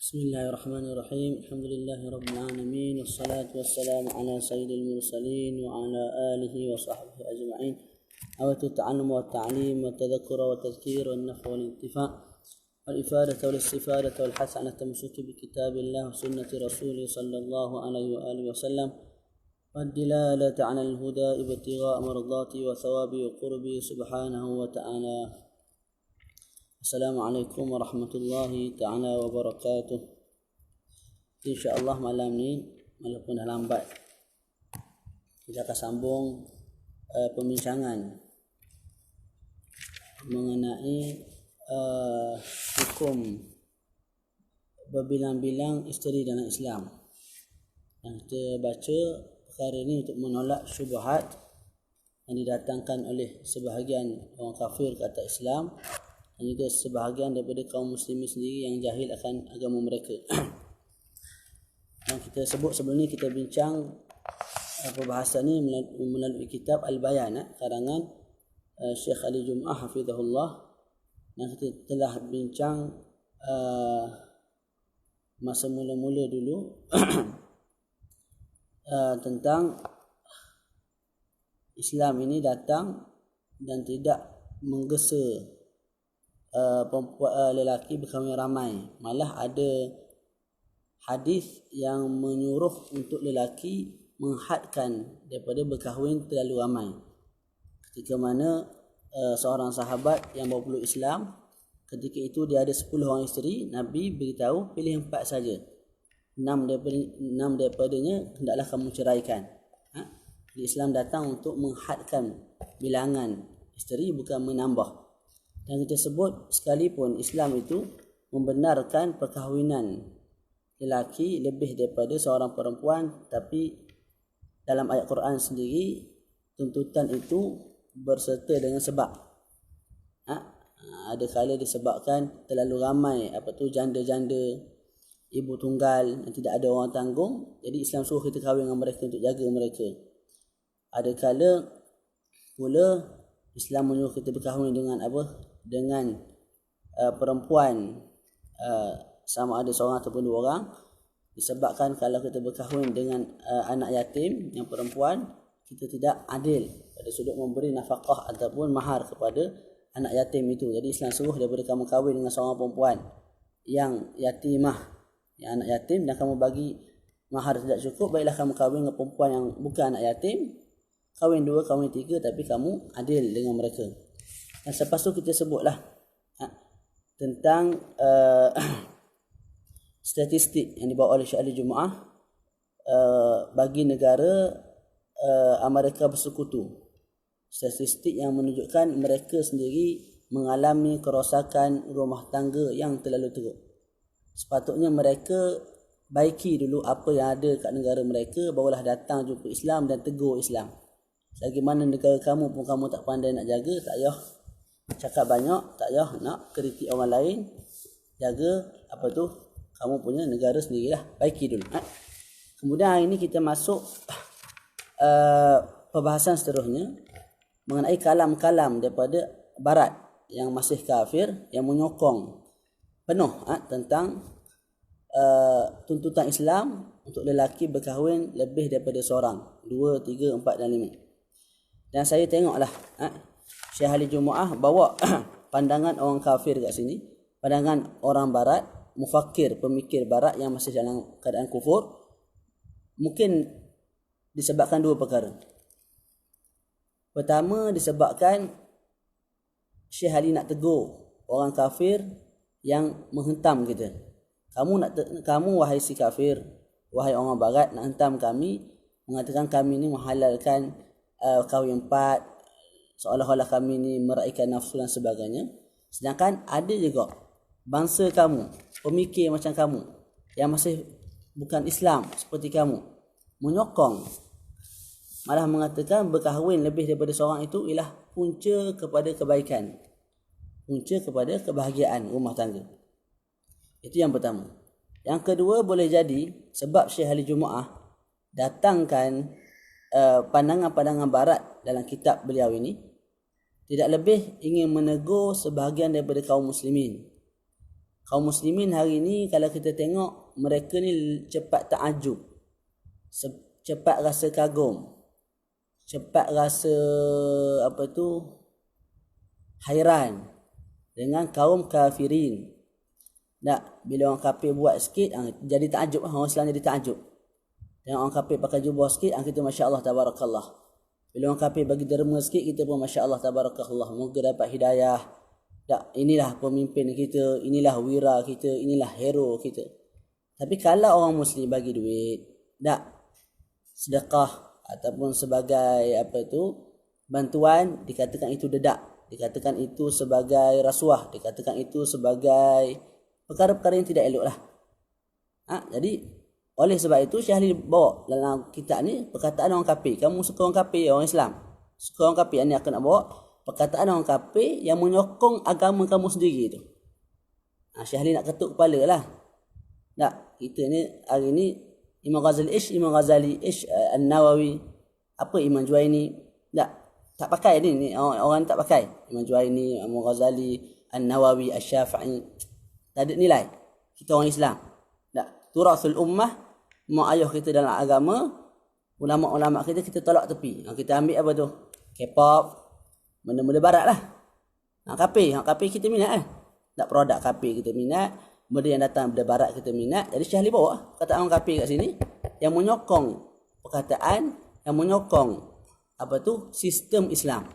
بسم الله الرحمن الرحيم. الحمد لله رب العالمين، والصلاة والسلام على سيد المرسلين وعلى آله وصحبه أجمعين. أوت التعلم والتعليم والتذكر والتذكير والنفع والانتفاع والإفادة والاستفادة والحث على التمسك بكتاب الله وسنة رسوله صلى الله عليه وآله وسلم، والدلالة على الهدى ابتغاء مرضاته وثوابه وقربه سبحانه وتعالى. Assalamualaikum warahmatullahi ta'ala wabarakatuh. InsyaAllah malam ni, walaupun dah lambat, kita akan sambung pembincangan mengenai hukum berbilang-bilang isteri dalam Islam. Yang kita baca perkara ini untuk menolak syubhat yang didatangkan oleh sebahagian orang kafir ke atas Islam, dan juga sebahagian daripada kaum muslimin sendiri yang jahil akan agama mereka. Yang kita sebut sebelum ni, kita bincang perbahasan ni melalui kitab Al-Bayan karangan Syekh Ali Jum'ah hafizahullah, yang kita telah bincang masa mula-mula dulu tentang Islam ini datang dan tidak menggesa lelaki berkahwin ramai. Malah ada hadis yang menyuruh untuk lelaki menghadkan daripada berkahwin terlalu ramai. Ketika mana seorang sahabat yang baru peluk Islam, ketika itu dia ada 10 orang isteri, Nabi beritahu pilih 4 saja. 6 daripadanya hendaklah kamu ceraikan. Jadi Islam datang untuk menghadkan bilangan isteri, bukan menambah. Dan kita sebut sekalipun Islam itu membenarkan perkahwinan lelaki lebih daripada seorang perempuan, tapi dalam ayat Quran sendiri tuntutan itu berserta dengan sebab. Ada kala disebabkan terlalu ramai janda-janda, ibu tunggal yang tidak ada orang tanggung, jadi Islam suruh kita kahwin dengan mereka untuk jaga mereka. Ada kala pula Islam menyuruh kita berkahwin dengan dengan perempuan, sama ada seorang ataupun 2 orang, disebabkan kalau kita berkahwin dengan anak yatim yang perempuan, kita tidak adil pada sudut memberi nafkah ataupun mahar kepada anak yatim itu. Jadi Islam suruh daripada kamu kahwin dengan seorang perempuan yang yatimah, yang anak yatim, dan kamu bagi mahar tidak cukup, baiklah kamu kahwin dengan perempuan yang bukan anak yatim, kahwin 2, kahwin 3, tapi kamu adil dengan mereka. Dan selepas tu kita sebutlah tentang statistik yang dibawa oleh Syekh Ali Jum'ah bagi negara Amerika Bersekutu. Statistik yang menunjukkan mereka sendiri mengalami kerosakan rumah tangga yang terlalu teruk. Sepatutnya mereka baiki dulu apa yang ada kat negara mereka, barulah datang jumpa Islam dan tegur Islam. Selagi mana negara kamu pun kamu tak pandai nak jaga, tak payah cakap banyak, tak payah nak kritik orang lain. Jaga kamu punya negara sendirilah, baiki dulu. Kemudian hari ini kita masuk perbahasan seterusnya mengenai kalam-kalam daripada barat yang masih kafir, yang menyokong penuh tentang tuntutan Islam untuk lelaki berkahwin lebih daripada seorang, 2, 3, 4 dan 5. Dan saya tengoklah Syekh Ali Jum'ah bawa pandangan orang kafir kat sini, pandangan orang barat, mufakir, pemikir barat yang masih dalam keadaan kufur. Mungkin disebabkan 2 perkara. Pertama, disebabkan Syekh Ali nak tegur orang kafir yang menghentam kita. Kamu wahai si kafir, wahai orang barat, nak hentam kami, mengatakan kami ni menghalalkan kahwin 4, seolah-olah kami ni meraihkan nafsu dan sebagainya. Sedangkan ada juga bangsa kamu, pemikir macam kamu, yang masih bukan Islam seperti kamu, menyokong, malah mengatakan berkahwin lebih daripada seorang itu ialah punca kepada kebaikan, punca kepada kebahagiaan rumah tangga. Itu yang pertama. Yang kedua, boleh jadi sebab Syekh Ali Jum'ah datangkan pandangan-pandangan barat dalam kitab beliau ini, tidak lebih ingin menegur sebahagian daripada kaum muslimin Kaum muslimin hari ni kalau kita tengok, mereka ni cepat ta'ajub, cepat rasa kagum, cepat rasa hairan dengan kaum kafirin. Bila orang kafir buat sikit, jadi ta'ajub, orang Islam jadi ta'ajub. Tengok orang kafir pakai jubah sikit, kita Masya Allah Tabarakallah. Bila orang kafir bagi derma sikit, kita pun Masya Allah Tabarakallah. Moga dapat hidayah. Inilah pemimpin kita, inilah wira kita, inilah hero kita. Tapi kalau orang Muslim bagi duit, sedekah ataupun sebagai bantuan, dikatakan itu dedak, dikatakan itu sebagai rasuah, dikatakan itu sebagai perkara-perkara yang tidak elok lah. Jadi oleh sebab itu Syahli bawa dalam kitab ni perkataan orang kafir. Kamu suka orang kafir, orang Islam suka orang kafir, ni aku nak bawa perkataan orang kafir yang menyokong agama kamu sendiri tu. Syahli nak ketuk kepala lah. Kita ni hari ni Imam Ghazali An-Nawawi, Imam Juwaini, tak pakai ni orang tak pakai. Imam Juwaini, Imam Ghazali An-Nawawi, Asy-Syafi'i, tak ada nilai. Kita orang Islam. Turathul ummah, mak ayah kita dalam agama, ulama-ulama kita tolak tepi. Kita ambil K-pop, benda-benda barat lah. Hang kafir kita minat tak, produk kafir kita minat, benda yang datang dari barat kita minat. Jadi Syahli bawa kataan orang kafir kat sini yang menyokong perkataan, yang menyokong sistem Islam.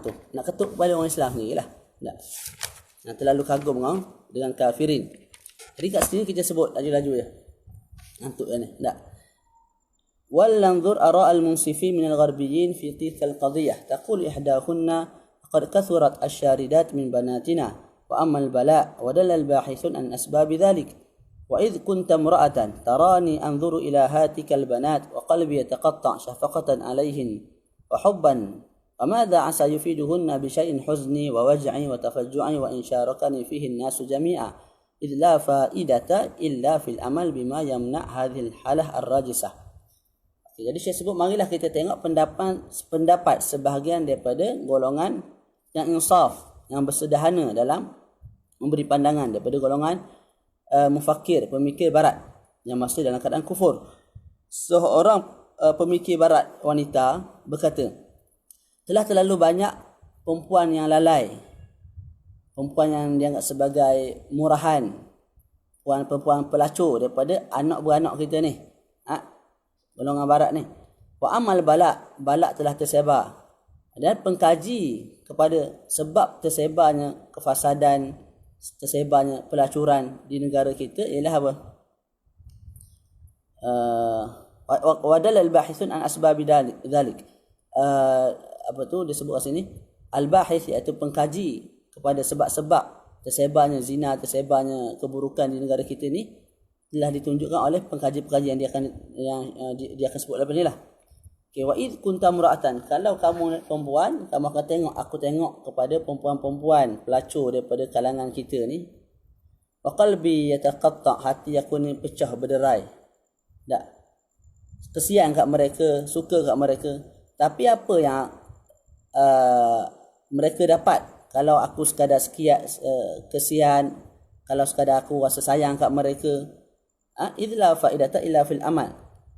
Tu nak ketuk kepada orang Islam sendiri lah. Terlalu kagum dengan kafirin. Jadi kat sini kita sebut laju-laju je. Ngantuk ni. وَلْنَنْظُرْ أَرَاءَ الْمُنْصِفِينَ مِنَ الْغَرْبِيِّينَ فِي تِلْكَ الْقَضِيَّةِ تَقُولُ إِحْدَاهُنَّ قَدْ كَثُرَتْ الشَّارِدَاتُ مِنْ بَنَاتِنَا وَأَمَّا الْبَلَاءُ وَدَلَّ الْبَاحِثُونَ عَنْ أَسْبَابِ ذَلِكَ وَإِذْ كُنْتَ امْرَأَةً تَرَانِي أَنْظُرُ إِلَى هَاتِكَ الْبَنَاتِ وَقَلْبِي يَتَقَطَّعُ شَفَقَةً عَلَيْهِنَّ وَحُبًّا وَمَاذَا عَسَى يُفِيدُهُنَّ بِشَيْءٍ حُزْنِي وَوَجْعِي وَتَفَجُّعِي وَإِنْ شَارَكَنِي فِيهِ النَّاسُ جَمِيعًا إِذْ لَا فَائِدَةَ إِلَّا فِي الْعَمَلِ بِمَا يَمْنَعُ هَذِهِ الْحَالَةِ الرَّاجِسَةِ. Jadi saya sebut, marilah kita tengok pendapat sebahagian daripada golongan yang insaf, yang bersederhana dalam memberi pandangan, daripada golongan mufakir, pemikir barat yang masih dalam keadaan kufur. Seorang pemikir barat wanita berkata, telah terlalu banyak perempuan yang lalai, perempuan yang dianggap sebagai murahan, perempuan pelacur daripada anak beranak kita ni, golongan barat ni. Wa amal balak telah tersebar, dan pengkaji kepada sebab tersebarnya kefasadan, tersebarnya pelacuran di negara kita ialah wadal al-bahithun an asbab dhalik. Disebut kat sini al-bahith, iaitu pengkaji kepada sebab-sebab tersebarnya zina, tersebarnya keburukan di negara kita ni, telah ditunjukkan oleh pengkaji-pengkaji yang dia akan sebut lepas ni lah. Wa id kunta mura'atan, kalau kamu perempuan, kamu akan tengok, aku tengok kepada perempuan-perempuan pelacur daripada kalangan kita ni. Wa qalbi yataqatta, hati aku ni pecah berderai. Kesian kat mereka, suka kat mereka. Tapi apa yang mereka dapat kalau aku sekadar kesian, kalau sekadar aku rasa sayang kat mereka? Idla faidata illa fil amal.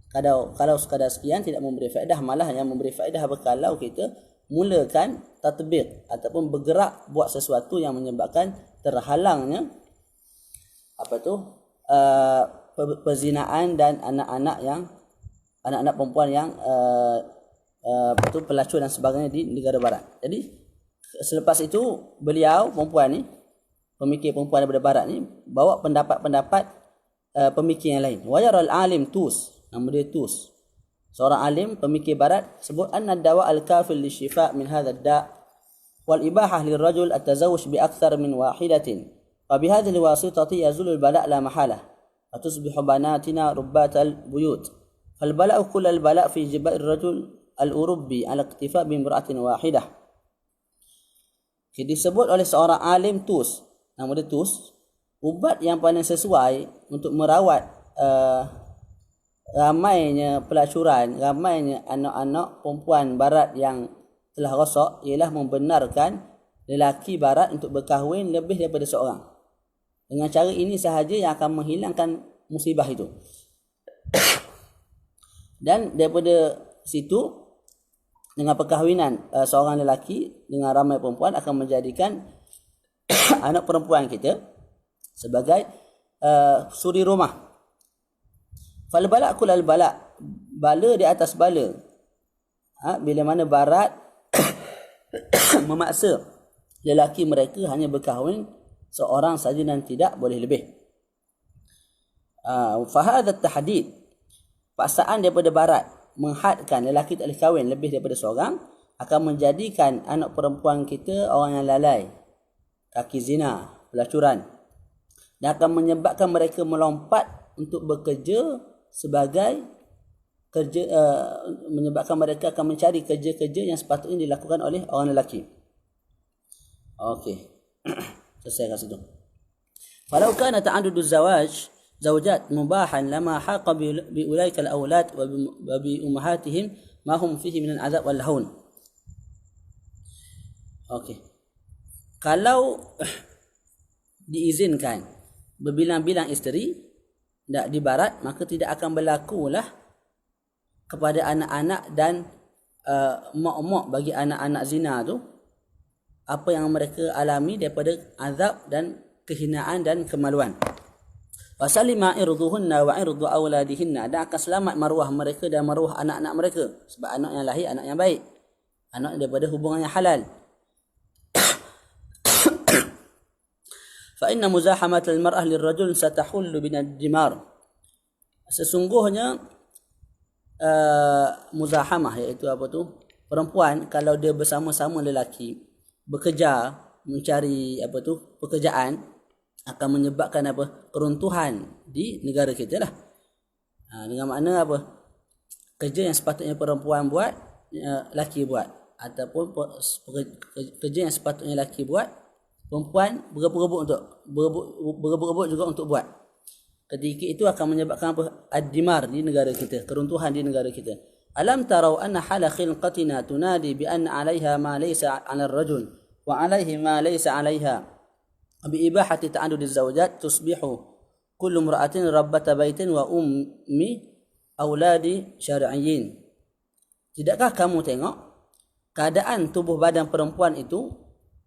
Kalau sekadar sekian tidak memberi faedah, malah yang memberi faedah kalau kita mulakan tatbiq ataupun bergerak buat sesuatu yang menyebabkan terhalangnya perzinaan dan anak-anak perempuan yang pelacur dan sebagainya di negara barat. Jadi selepas itu beliau, perempuan ni, pemikir perempuan daripada barat ni, bawa pendapat-pendapat pemikir yang lain. Wa yaral alim Tus, nama dia Tus, seorang alim pemikir barat, sebut anna dawa al-kafil lishifa min hadha ad-da' wal ibahah lirrajul at-tazawwuj bi akthar min wahidatin wa bi hadhihi al-wasitati yazulu al-bala' la mahalah wa tusbihu banatina rubbatal buyut fal bala'u kull al-bala' fi jiba'i ar-rajul al-urubbi ala iktifa bi imra'atin wahidah. Disebut oleh seorang alim Tus, nama dia Tus, ubat yang paling sesuai untuk merawat ramainya pelacuran, ramainya anak-anak perempuan barat yang telah rosak, ialah membenarkan lelaki barat untuk berkahwin lebih daripada seorang. Dengan cara ini sahaja yang akan menghilangkan musibah itu. Dan daripada situ, dengan perkahwinan seorang lelaki dengan ramai perempuan akan menjadikan anak perempuan kita sebagai suri rumah. Fal bala kulal bala, bala di atas bala. Bila mana barat memaksa lelaki mereka hanya berkahwin seorang saja dan tidak boleh lebih. Fahadha tahdid, paksaan daripada barat menghadkan lelaki tak boleh kahwin lebih daripada seorang akan menjadikan anak perempuan kita orang yang lalai, kaki zina, pelacuran, dan akan menyebabkan mereka melompat untuk bekerja sebagai kerja, menyebabkan mereka akan mencari kerja-kerja yang sepatutnya dilakukan oleh orang lelaki. Okey. Selesai kat situ. Falau kana ta'addudu zawaj zawjat mubahan lama haqa bi ulaika al-awlad wa bi ummahatihim ma hum fihi min al-'adab wal haun. Okey. Kalau diizinkan berbilang-bilang isteri di barat, maka tidak akan berlakulah kepada anak-anak dan mak-mak bagi anak-anak zina tu apa yang mereka alami daripada azab dan kehinaan dan kemaluan. Wasalima irduhunna wa irdu auladihinna, dan akan selamat maruah mereka dan maruah anak-anak mereka, sebab anak yang lahir anak yang baik, anak daripada hubungan yang halal. Fa inna muzahamat al-mar'ah lirrajul satahullu bin ad-dimar, sesungguhnya muzahamah iaitu apa tu, perempuan kalau dia bersama-sama lelaki bekerja mencari apa tu pekerjaan akan menyebabkan apa, keruntuhan di negara kita lah. Dengan makna apa, kerja yang sepatutnya perempuan buat lelaki buat, ataupun kerja yang sepatutnya lelaki buat perempuan berebut juga untuk buat. Ketika itu akan menyebabkan apa, ad-dimar di negara kita, keruntuhan di negara kita. Alam tarau anna hala khilqatina tunadi bi anna 'alaiha ma laysa 'ala ar-rajul wa 'alaihi ma laysa 'alaiha bi ibahati ta'addud az-zawjat tusbihu kullu imra'atin rabbata baitin wa ummi auladi syar'iyyin. Tidakkah kamu tengok keadaan tubuh badan perempuan itu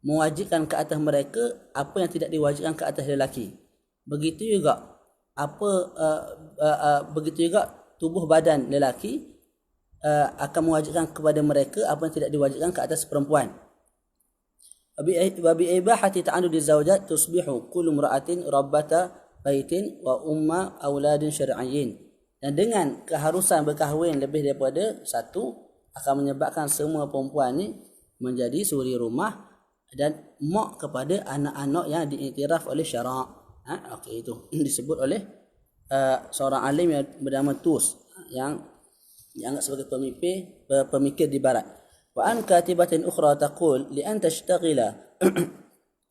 mewajibkan ke atas mereka apa yang tidak diwajibkan ke atas lelaki. Begitu juga begitu juga tubuh badan lelaki akan mewajibkan kepada mereka apa yang tidak diwajibkan ke atas perempuan. Wa bi ibahati ta'addud az-zawjat tusbihu kullu imra'atin rabbata baitin wa umma auladin syar'iyyin. Dan dengan keharusan berkahwin lebih daripada satu akan menyebabkan semua perempuan ni menjadi suri rumah dan mak kepada anak-anak yang diiktiraf oleh syarak. Okey, itu disebut oleh seorang alim yang bernama Tus yang dianggap sebagai pemikir di barat. Wa an katibatin ukhra taqul li an tashtagila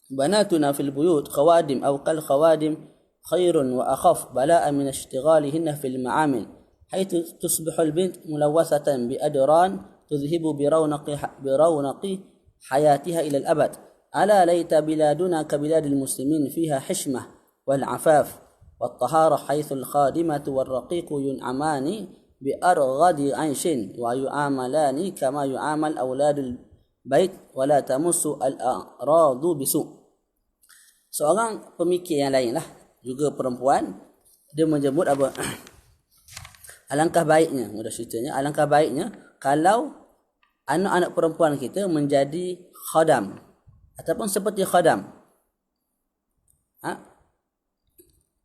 banatuna fil buyut khawadim aw qal khawadim khairun wa akhaf bala'an min ishtighalihinna fil ma'amil haythu tusbihu al bint mulawwathatan bi adran tudhhibu bi rawnaqi hayatiha ila al abad. Ala laita biladuna ka biladil muslimin fiha hishmah wal afaf wat tahara haythu al khadimatu wal raqiqu yun'amani bi arghadi 'aishin wa yu'amalani kama yu'amal auladul bait wa la tamussu al aradu bisu. Seorang pemikir yang lain lah, juga perempuan, dia menyebut apa, alangkah baiknya, mudah ceritanya, alangkah baiknya kalau anak-anak perempuan kita menjadi khadam ataupun seperti khadam.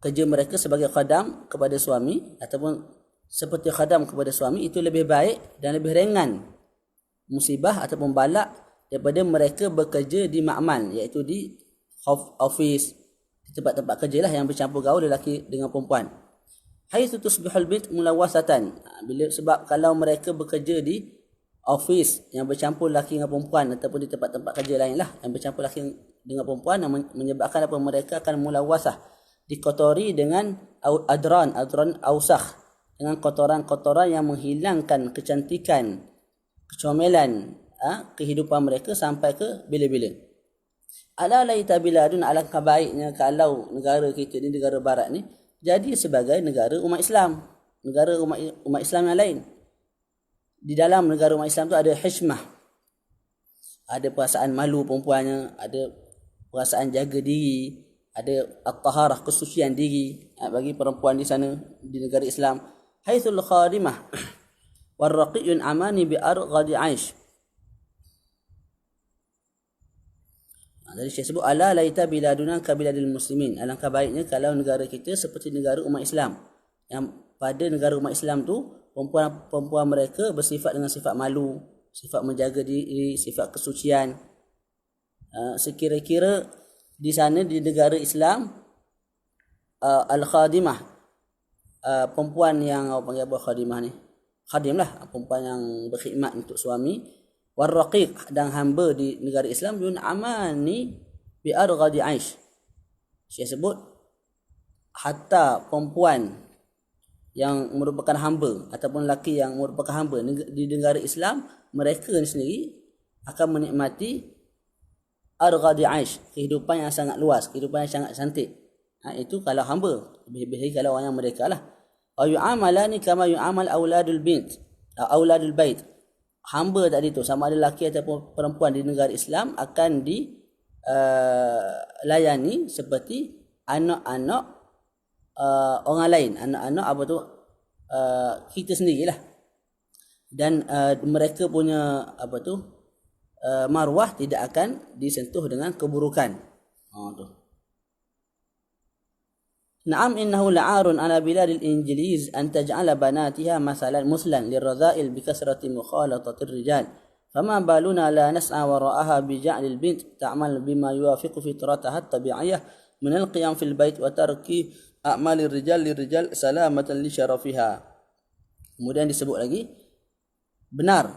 Kerja mereka sebagai khadam kepada suami ataupun seperti khadam kepada suami itu lebih baik dan lebih ringan musibah ataupun balak daripada mereka bekerja di ma'mal, iaitu di office, di tempat-tempat kerja lah yang bercampur gaul lelaki dengan perempuan. Haitsu tusbihul bint mulawasatan, sebab kalau mereka bekerja di office yang bercampur lelaki dengan perempuan ataupun di tempat-tempat kerja lain lah yang bercampur lelaki dengan perempuan, yang menyebabkan apa, mereka akan mulawasah, dikotori dengan adran ausakh, dengan kotoran-kotoran yang menghilangkan kecantikan, kecomelan kehidupan mereka sampai ke bila-bila. Ala laita biladun, alangkah baiknya kalau negara kita ni, negara barat ni jadi sebagai negara umat Islam, negara umat Islam yang lain. Di dalam negara umat Islam tu ada hishmah, ada perasaan malu perempuannya, ada perasaan jaga diri, ada at-taharah, kesucian diri bagi perempuan di sana di negara Islam. Haitsul khadimah warraqiyun amani bi arghadi aish. Jadi Syekh sebut ala laita biladuna ka biladil muslimin, alangkah baiknya kalau negara kita seperti negara umat Islam, yang pada negara umat Islam tu perempuan mereka bersifat dengan sifat malu, sifat menjaga diri, sifat kesucian. Sekira-kira di sana di negara Islam al-khadimah, perempuan yang apa panggil apa khadimah ni, khadim lah, perempuan yang berkhidmat untuk suami, warraqiq, dan hamba di negara Islam, yun amani bi arghadi aish. Syekh sebut hatta perempuan yang merupakan hamba ataupun lelaki yang merupakan hamba di negara Islam, mereka sendiri akan menikmati arghadi aish, kehidupan yang sangat luas, kehidupan yang sangat cantik. Itu kalau hamba, lebih-lebih kalau orang yang mereka lah. Wa yu'amalani kama yu'amal auladul bait. Hamba tadi tu, sama ada lelaki ataupun perempuan di negara Islam, akan dilayani seperti anak-anak orang lain, anak-anak apa tu, kita sendirilah. Dan mereka punya apa tu, marwah tidak akan disentuh dengan keburukan. Tu. Na'am innahu la'arun ala biladil injiliz an taj'ala banatiha masalan muslan lirradha'il bikasrati mukhalatatir rijal. Fama baluna la nas'a wara'aha bija'lil bint ta'mal bima yuwafiqu fitrataha at-tabi'iyyah min al-qiyam fil bait wa tarki a'malir rijal lirijal salamatan li syarafiha. Kemudian disebut lagi, benar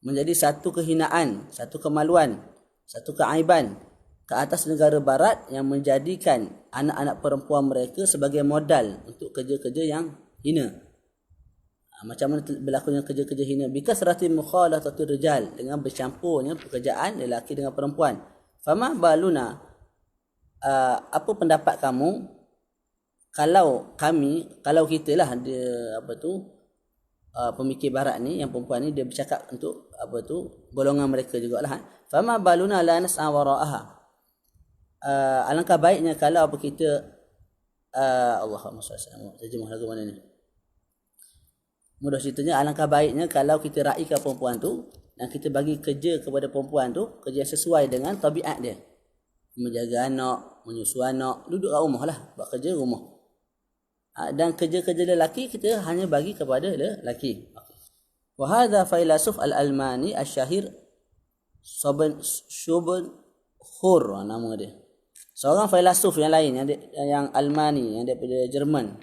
menjadi satu kehinaan, satu kemaluan, satu keaiban ke atas negara barat yang menjadikan anak-anak perempuan mereka sebagai modal untuk kerja-kerja yang hina. Macam mana berlakunya kerja-kerja hina? Bikasrati mukhalatatir rijal, dengan bercampurnya pekerjaan lelaki dengan perempuan. Fama baluna, apa pendapat kamu kalau kita lah, dia apa tu, pemikir barat ni, yang perempuan ni, dia bercakap untuk apa tu, golongan mereka jugalah. Fama baluna la nas'a wara'aha, alangkah baiknya kalau apa kita Allahumma salli alaihi, terjemah lagu mana ni, mudah ceritanya, alangkah baiknya kalau kita raikan perempuan tu dan kita bagi kerja kepada perempuan tu, kerja sesuai dengan tabiat dia, menjaga anak, menyusu anak, duduk kat rumah lah, buat kerja rumah. Dan kerja-kerja lelaki kita hanya bagi kepada lelaki. Wa hadha failasuf al-Almani asy-syahir Schopenhauer, nama dia. Seorang filosof yang lain yang Almani, yang daripada Jerman,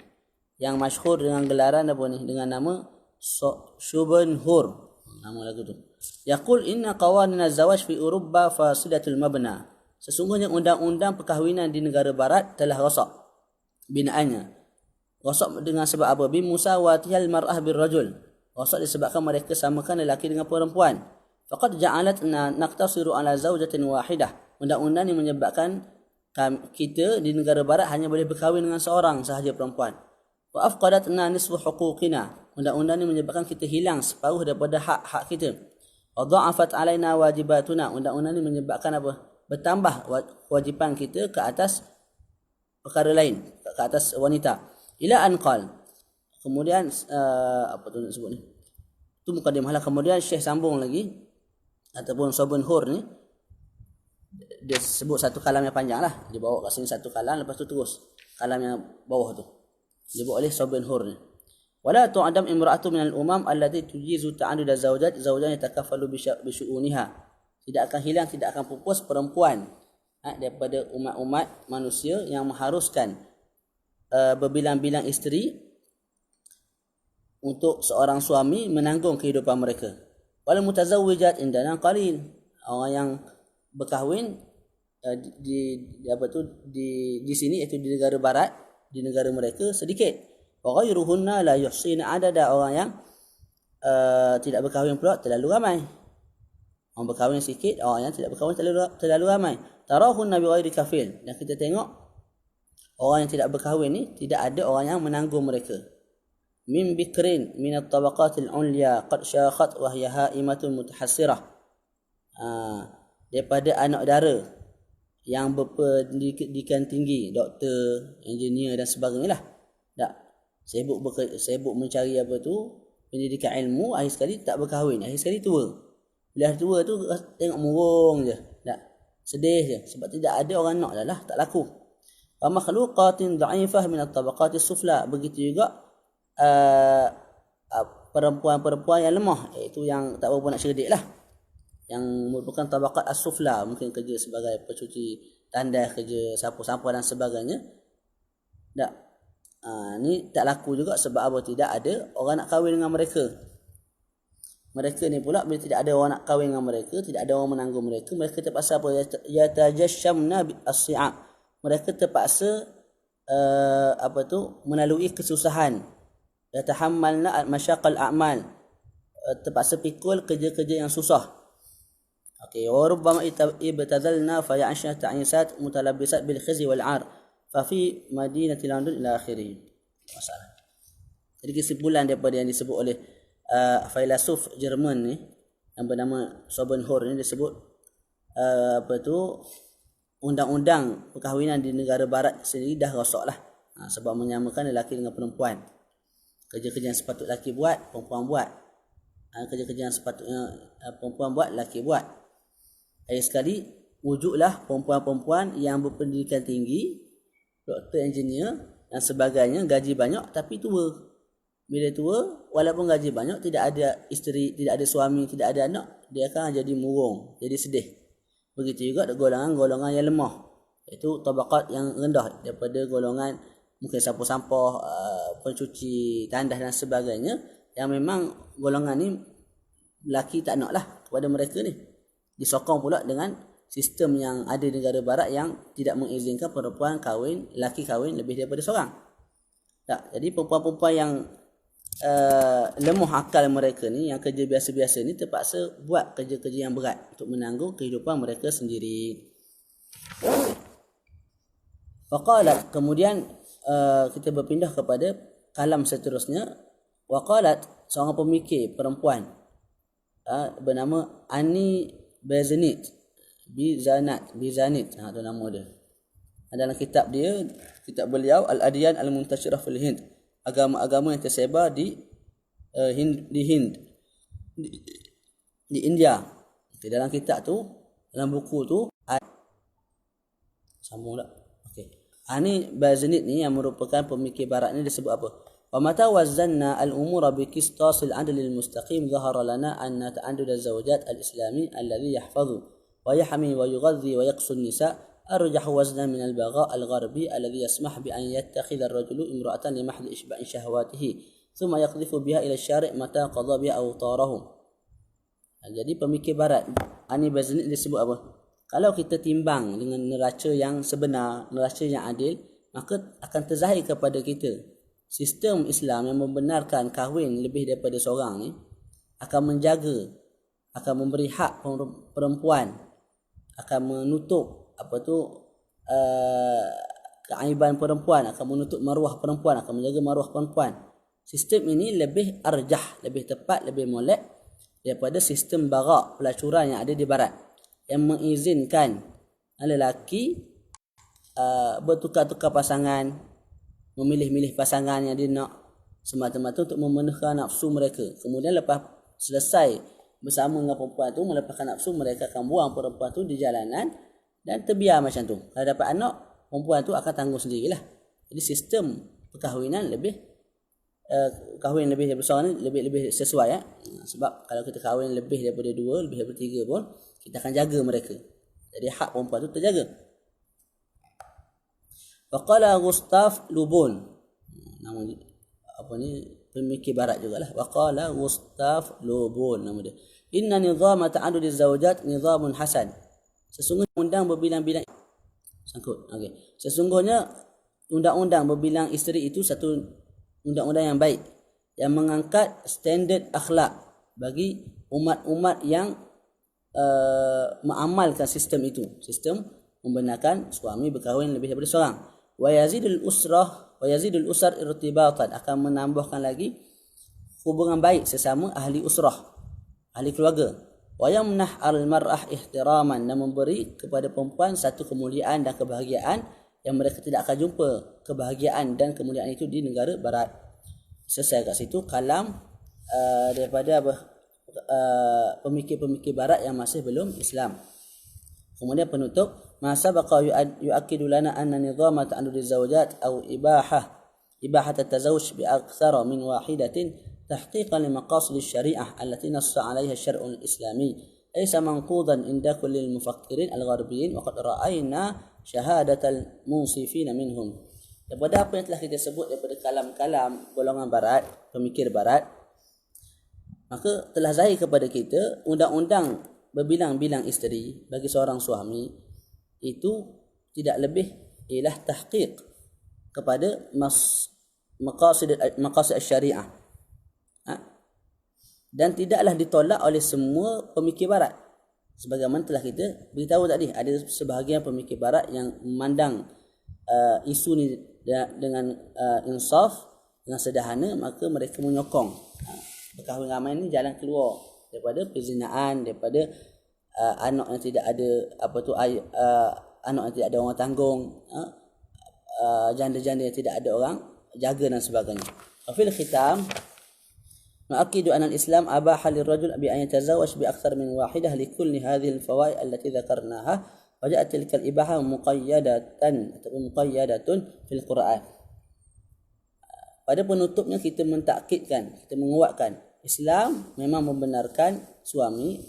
yang masyhur dengan gelaran apa ni, dengan nama Schopenhauer, nama lagu tu. Yaqul inna qawanin az-zawaj fi Eropah fasidatul mabna. Sesungguhnya undang-undang perkahwinan di negara barat telah rosak binaannya. Rosak dengan sebab apa? Bi musawatihal mar'ah bir rajul. Rosak disebabkan mereka samakan lelaki dengan perempuan. Faqad ja'alatna naqtasiru ala zawjatin wahidah. Undang-undang ini menyebabkan kita di negara barat hanya boleh berkahwin dengan seorang sahaja perempuan. Wa afqadatna nisfu huquqina. Undang-undang ini menyebabkan kita hilang separuh daripada hak-hak kita. Wa dha'afat alaina wajibatuna. Undang-undang ini menyebabkan apa? Bertambah kewajipan kita ke atas perkara lain, ke atas wanita. Ila anqal. Kemudian apa tu nak sebut ni? Tu mukadimah lah. Kemudian Syekh sambung lagi, ataupun Schopenhauer ni, dia sebut satu kalam yang panjang lah. Dia bawa kat sini satu kalam, lepas tu terus kalam yang bawah tu dia bawa oleh Schopenhauer ni. Wala tu'adam imra'atu minal umam allati tujizu ta'adud az-zawjat zawjan yatakaffalu bi syu'uniha. Tidak akan hilang, tidak akan pupus perempuan daripada umat-umat manusia yang mengharuskan berbilang-bilang isteri untuk seorang suami menanggung kehidupan mereka. Wal mutazawwijat indana qalil. Orang yang berkahwin di sini, iaitu di negara barat, di negara mereka sedikit. Wa ghayruhunna la yuhsina adada. Orang yang tidak berkahwin pula terlalu ramai. Orang berkahwin sikit, orang yang tidak berkahwin terlalu ramai. tarahunna bighairi kafil, dan kita tengok orang yang tidak berkahwin ni tidak ada orang yang menanggung mereka. Min bikrin min at-tabaqatil ulya qad syakhat wa hiya haimatun mutahassirah. Daripada anak dara yang berpendidikan tinggi, doktor, engineer dan sebagainya lah. Tak sibuk mencari apa tu pendidikan ilmu, akhir sekali tak berkahwin, akhir sekali tua. Bila tua tu tengok murung je, tak sedih je sebab tidak ada orang nak dah lah, tak laku. Wa makhluqatin dha'ifah min at-tabaqati sufla, begitu juga perempuan-perempuan yang lemah, iaitu yang tak berapa nak cerdik lah, yang merupakan tabaqat as-sufla, mungkin kerja sebagai pencuci tandas, kerja sapu-sapu dan sebagainya. Tak, ni tak laku juga sebab apa? Tidak ada orang nak kahwin dengan mereka. Mereka ni pula bila tidak ada orang nak kahwin dengan mereka, tidak ada orang menanggung mereka, mereka terpaksa apa? Yatajashamna as-si'ab. Mereka terpaksa melalui kesusahan. Yatahammalna masyaqal a'mal. Terpaksa pikul kerja-kerja yang susah. Okey, wa rubbama ibtadalna fa ya'ashna ta'isat mutalabbisat bil khizi wal 'ar fa fi madinati London ila akhirih. Masalah. Jadi kesimpulan daripada yang disebut oleh filsuf Jerman ni yang bernama Schopenhauer ni, disebut undang-undang perkahwinan di negara barat sendiri dah rosak lah. Sebab menyamakan lelaki dengan perempuan. Kerja-kerja yang sepatut lelaki buat, perempuan buat. Kerja-kerja yang sepatutnya perempuan buat, lelaki buat. Akhir sekali wujudlah perempuan-perempuan yang berpendidikan tinggi, doktor, engineer dan sebagainya, gaji banyak tapi tua. Bila tua, walaupun gaji banyak, tidak ada isteri, tidak ada suami, tidak ada anak, dia akan jadi murung, jadi sedih. Begitu juga golongan-golongan yang lemah, iaitu tabaqat yang rendah, daripada golongan mungkin sampah-sampah, pencuci tandas dan sebagainya, yang memang golongan ni lelaki tak nak lah kepada mereka ni. Disokong pula dengan sistem yang ada di negara barat yang tidak mengizinkan perempuan kahwin, lelaki kahwin lebih daripada seorang. Tak, jadi perempuan-perempuan yang lemah akal mereka ni, yang kerja biasa-biasa ni, terpaksa buat kerja-kerja yang berat untuk menanggung kehidupan mereka sendiri. Waqalat, kemudian kita berpindah kepada kalam seterusnya. Waqalat, seorang pemikir perempuan bernama Annie Bizanit, tu nama dia. Dalam kitab dia, kitab beliau Al-Adyan Al-Muntashirah fil Hind, agama-agama yang tersebar di India. Okay, dalam kitab tu, dalam buku tu sambung tak? Okey. Ani Bizanit ni yang merupakan pemikir barat ni, disebut apa? Wa mata wazzanna al-umura bi qistasil adl al-mustaqim zahara lana anna ta'addud az-zawjat al-islami alladhi yahfazu wa yahmi wa yughadhi wa yaqsu an-nisa arjah waznan min al-bagha al-gharbi alladhi yasmah bi an yattakhidha ar-rajulu imra'atan li mahdhi ishba'i shahawatihi thumma yaqdhifu biha ila asy-syari' mata qadha biha awtarahum. Jadi pemikir barat Ani Bizanit disebut apa? Kalau kita timbang dengan neraca yang sebenar, neraca yang adil, maka akan terzahir kepada kita sistem Islam yang membenarkan kahwin lebih daripada seorang ni akan menjaga, akan memberi hak perempuan, akan menutup keaiban perempuan, akan menutup maruah perempuan, akan menjaga maruah perempuan. Sistem ini lebih arjah, lebih tepat, lebih molek daripada sistem bagha, pelacuran yang ada di barat, yang mengizinkan lelaki bertukar-tukar pasangan, memilih-milih pasangan yang dia nak semata-mata untuk memenuhkan nafsu mereka. Kemudian lepas selesai bersama dengan perempuan tu, melepaskan nafsu, mereka akan buang perempuan tu di jalanan dan terbiar macam tu. Kalau dapat anak, perempuan tu akan tanggung sendirilah. Jadi sistem perkahwinan kahwin lebih daripada seorang ni lebih sesuai ya. Sebab kalau kita kahwin lebih daripada 2, lebih daripada 3 pun, kita akan jaga mereka. Jadi hak perempuan tu terjaga. Waqala Gustav Le Bon, nama apa ni, pemikir barat jugalah. Waqala Gustav Le Bon nama dia. Inna nizama ta'addud az-zawjat nizamun hasan. Sesungguhnya undang berbilang-bilang sangkut. Okey. Sesungguhnya undang-undang berbilang isteri itu satu undang-undang yang baik, yang mengangkat standard akhlak bagi umat-umat yang mengamalkan sistem itu, sistem membenarkan suami berkahwin lebih daripada seorang. Wa yazidul usar irtibatan, akan menambahkan lagi hubungan baik sesama ahli usrah, ahli keluarga. Wa yamnah al-mar'ah ihtiraman, dan memberi kepada perempuan satu kemuliaan dan kebahagiaan yang mereka tidak akan jumpa kebahagiaan dan kemuliaan itu di negara barat. Selesai kat situ kalam daripada pemikir-pemikir barat yang masih belum Islam. Kemudian penutup, ma sabaqa yu'akkidu lana anna nizama ta'addud az-zawjat aw ibahat at-tazawwuj bi akthara min wahidatin tahqiqan li maqasid asy-syari'ah allati nassa 'alayha asy-syar'u al-islami laysa manqudan inda kulli al-mufakkirin al-gharbiyyin wa qad ra'ayna syahadatal munsifin minhum. Daripada apa yang telah kita sebut daripada kalam-kalam golongan barat, pemikir barat, maka telah zahir kepada kita undang-undang berbilang-bilang isteri bagi seorang suami itu tidak lebih ialah tahqiq kepada maqasid syariah, dan tidaklah ditolak oleh semua pemikir barat. Sebagaimana telah kita beritahu tadi, ada sebahagian pemikir barat yang memandang isu ni dengan insaf, dengan sederhana, maka mereka menyokong berkahwin ramai ni jalan keluar daripada perzinaan, daripada anak yang tidak ada anak yang tidak ada orang tanggung, janda-janda yang tidak ada orang jaga dan sebagainya. Fil khitam نؤكد أن الإسلام أباح للرجل بأن يتزوج بأكثر من واحدة لكل هذه الفوائد التي ذكرناها وجاءت تلك الإباحة مقيدة في القرآن. Pada penutupnya kita mentakkidkan, kita menguatkan Islam memang membenarkan suami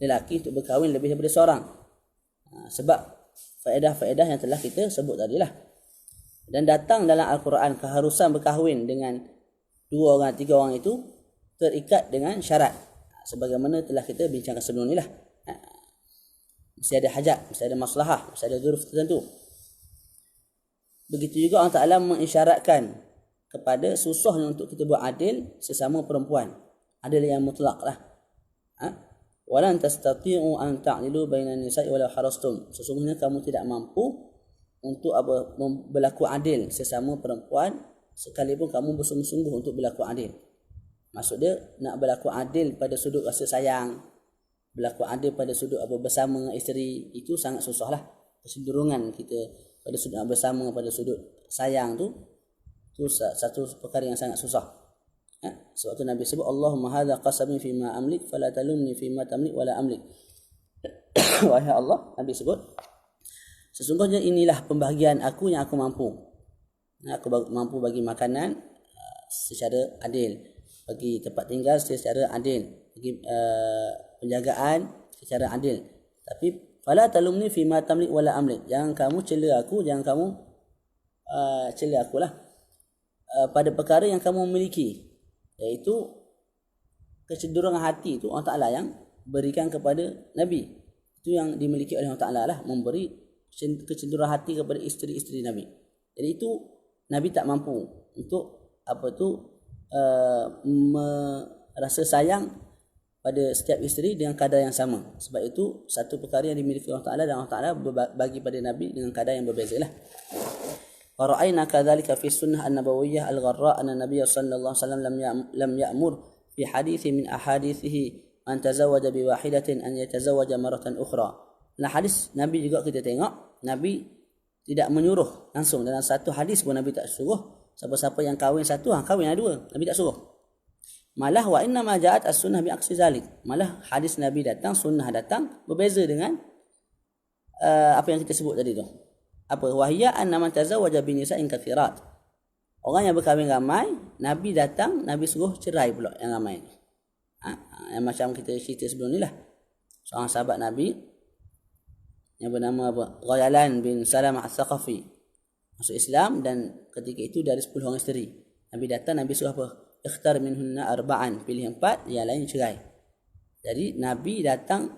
lelaki untuk berkahwin lebih daripada seorang, sebab faedah-faedah yang telah kita sebut tadilah. Dan datang dalam Al-Quran keharusan berkahwin dengan 2 orang, 3 orang itu terikat dengan syarat, sebagaimana telah kita bincangkan sebelum ni lah. Mesti ada hajat, mesti ada maslahah, mesti ada dzuruf tertentu. Begitu juga Allah Ta'ala mengisyaratkan kepada susahnya untuk kita buat adil sesama perempuan, adil yang mutlak lah. Walan tastati'u an ta'dilu bainan nisa'i walau harastum, sesungguhnya kamu tidak mampu untuk berlaku adil sesama perempuan sekalipun kamu bersungguh-sungguh untuk berlaku adil. Maksud dia nak berlaku adil pada sudut rasa sayang, berlaku adil pada sudut bersama dengan isteri, itu sangat susah lah. Kecenderungan kita pada sudut bersama, pada sudut sayang tu satu perkara yang sangat susah. Sebab tu Nabi sebut, Allahumma hadha qasami fima amlik fala talumni fima tamlik wala amlik. Wahai Allah, Nabi sebut, sesungguhnya inilah pembahagian aku yang aku mampu. Aku mampu bagi makanan secara adil, bagi tempat tinggal secara adil, bagi penjagaan secara adil. Tapi fala talumni fima tamlik wala amlik, jangan kamu cela aku, jangan kamu cela akulah pada perkara yang kamu miliki, iaitu kecenderungan hati itu Allah Ta'ala yang berikan kepada Nabi. Itu yang dimiliki oleh Allah Ta'ala lah, memberi kecenderungan hati kepada isteri-isteri Nabi. Jadi itu Nabi tak mampu untuk merasa sayang pada setiap isteri dengan kadar yang sama. Sebab itu satu perkara yang dimiliki Allah Ta'ala, dan Allah Ta'ala bagi pada Nabi dengan kadar yang berbeza lah. Wara'ayna kadzalika fi sunnah an-nabawiyyah al-gharra anna Nabiy sallallahu alaihi wasallam lam ya'mur fi hadithi min ahadithihi an tazawwaja bi wahidatin an yatazawwaja maratan ukhra. Dalam hadis Nabi juga kita tengok Nabi tidak menyuruh langsung, dalam satu hadis pun Nabi tak suruh siapa-siapa yang kahwin satu, kahwin yang 2. Nabi tak suruh. Malah wa inna ma ja'at as-sunnah bi aksi zalik. Malah hadis Nabi datang, sunnah datang berbeza dengan apa yang kita sebut tadi tu. Apa? Wahya anna man tazawwaja bi nisa'in kathirat. Orang yang berkahwin ramai, Nabi datang, Nabi suruh cerai pula yang ramai. Yang macam kita cerita sebelum ni lah. Seorang sahabat Nabi yang bernama Ghayalan bin Salam al-Thaqafi masuk Islam, dan ketika itu dari 10 orang isteri. Nabi datang, Nabi suruh apa? Ikhtar minhunna arba'an, pilih 4, yang lain cerai. Jadi Nabi datang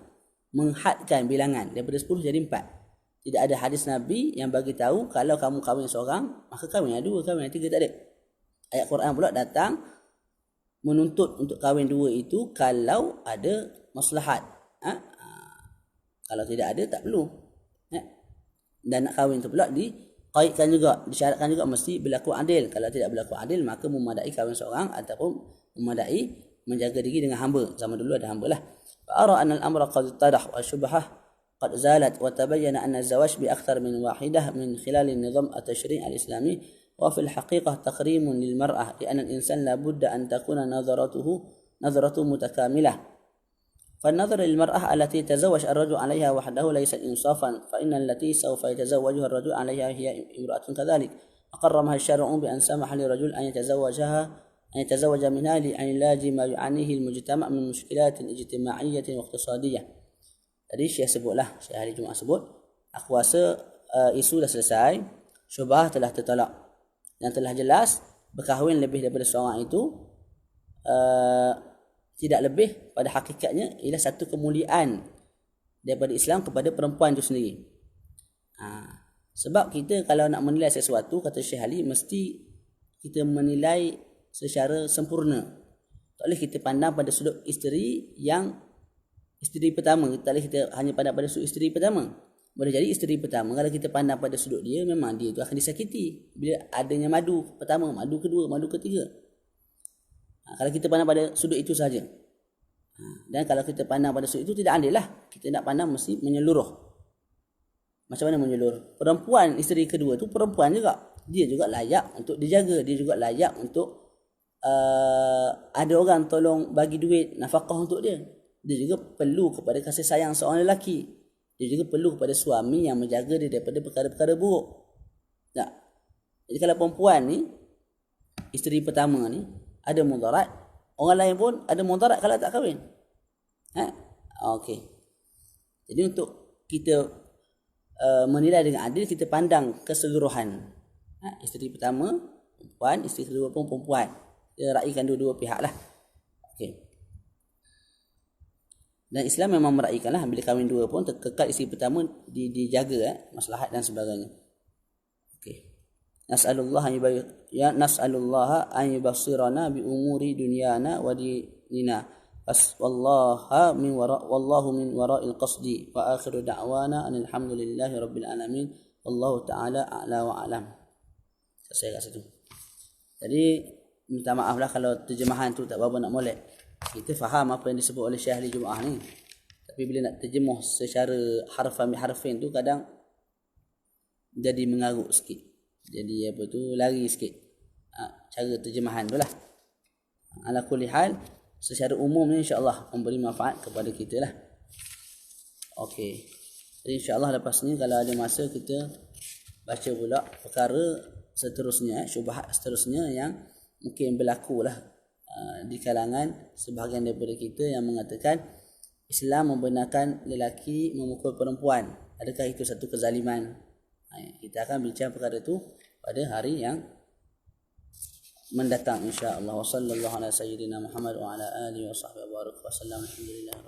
menghadkan bilangan daripada 10 jadi 4. Tidak ada hadis Nabi yang bagi tahu kalau kamu kahwin seorang, maka kahwin yang 2, kahwin yang 3, tak ada. Ayat Quran pula datang menuntut untuk kahwin 2 itu kalau ada maslahat. Kalau tidak ada, tak perlu. Dan nak kahwin tu pula dikaitkan juga, disyaratkan juga mesti berlaku adil. Kalau tidak berlaku adil, maka memadai kahwin seorang ataupun memadai menjaga diri dengan hamba. Zaman dulu ada hamba lah. Fa'ara anna al-amra qad tadah wa syubhah qad zalat wa tabayyana anna az-zawaj bi akthar min wahidah min khilal an-nizam at-tashri' al-islami wa fi al-haqiqah taqrimun lil mar'ah li anna al-insan la budda an takuna nazaratuhu mutakamilah. فالنظر للمرأة التي تزوج الرجل عليها وحده ليس إنصافا فإن التي سوف يتزوجها الرجل عليها هي امرأة كذلك أقرمها الشرع بأن سمح للرجل أن يتزوج منها لعلاج ما يعانيه المجتمع من مشكلات اجتماعية واقتصادية. Tadi Syekh sebutlah, Syekh hari Jumaat sebut, aku rasa isu dah selesai, syubhah telah tertolak dan telah jelas berkahwin lebih daripada seorang itu tidak lebih pada hakikatnya ialah satu kemuliaan daripada Islam kepada perempuan itu sendiri. Sebab kita kalau nak menilai sesuatu, kata Syekh Ali, mesti kita menilai secara sempurna. Tak boleh kita pandang pada sudut isteri yang isteri pertama. Tak boleh kita hanya pandang pada sudut isteri pertama. Boleh jadi isteri pertama, kalau kita pandang pada sudut dia, memang dia itu akan disakiti bila adanya madu pertama, madu kedua, madu ketiga. Kalau kita pandang pada sudut itu saja. Dan kalau kita pandang pada sudut itu, tidak adil lah. Kita nak pandang mesti menyeluruh. Macam mana menyeluruh? Perempuan isteri kedua tu perempuan juga. Dia juga layak untuk dijaga. Dia juga layak untuk ada orang tolong bagi duit nafkah untuk dia. Dia juga perlu kepada kasih sayang seorang lelaki. Dia juga perlu kepada suami yang menjaga dia daripada perkara-perkara buruk. Tak? Jadi kalau perempuan ni, isteri pertama ni, ada mudarat, orang lain pun ada mudarat kalau tak kahwin. Okey. Jadi untuk kita menilai dengan adil, kita pandang keseluruhan. Isteri pertama perempuan, isteri kedua pun perempuan. Dia raikan dua-dua pihak lah. Okey. Dan Islam memang meraikan lah, bila kahwin dua pun kekal isteri pertama dijaga maslahat dan sebagainya. Okey. Nas'alullah an yubassirana bi umuri dunyana wa dinina. Wallahu min wara'il qasdi wa akhiru da'wana alhamdulillahi rabbil alamin wallahu ta'ala a'la wa alam. Selesai kat situ. Jadi minta maaf lah kalau terjemahan tu tak berapa nak molek. Kita faham apa yang disebut oleh Syekh Ali Jumaah ni, tapi bila nak terjemuh secara harfin tu kadang jadi mengarut sikit. Jadi apa tu, lari sikit cara terjemahan tu lah. Ala kulli hal, secara umum ni insya-Allah memberi manfaat kepada kita lah. Okey. Jadi insya-Allah lepas ni kalau ada masa kita baca pula perkara seterusnya, syubhat seterusnya yang mungkin berlaku lah di kalangan sebahagian daripada kita yang mengatakan Islam membenarkan lelaki memukul perempuan. Adakah itu satu kezaliman? Kita akan bincang perkara itu pada hari yang mendatang insya-Allah. Wassallallahu ala sayyidina Muhammad wa ala alihi wa sahbihi wa barak wa sallam. Alhamdulillah.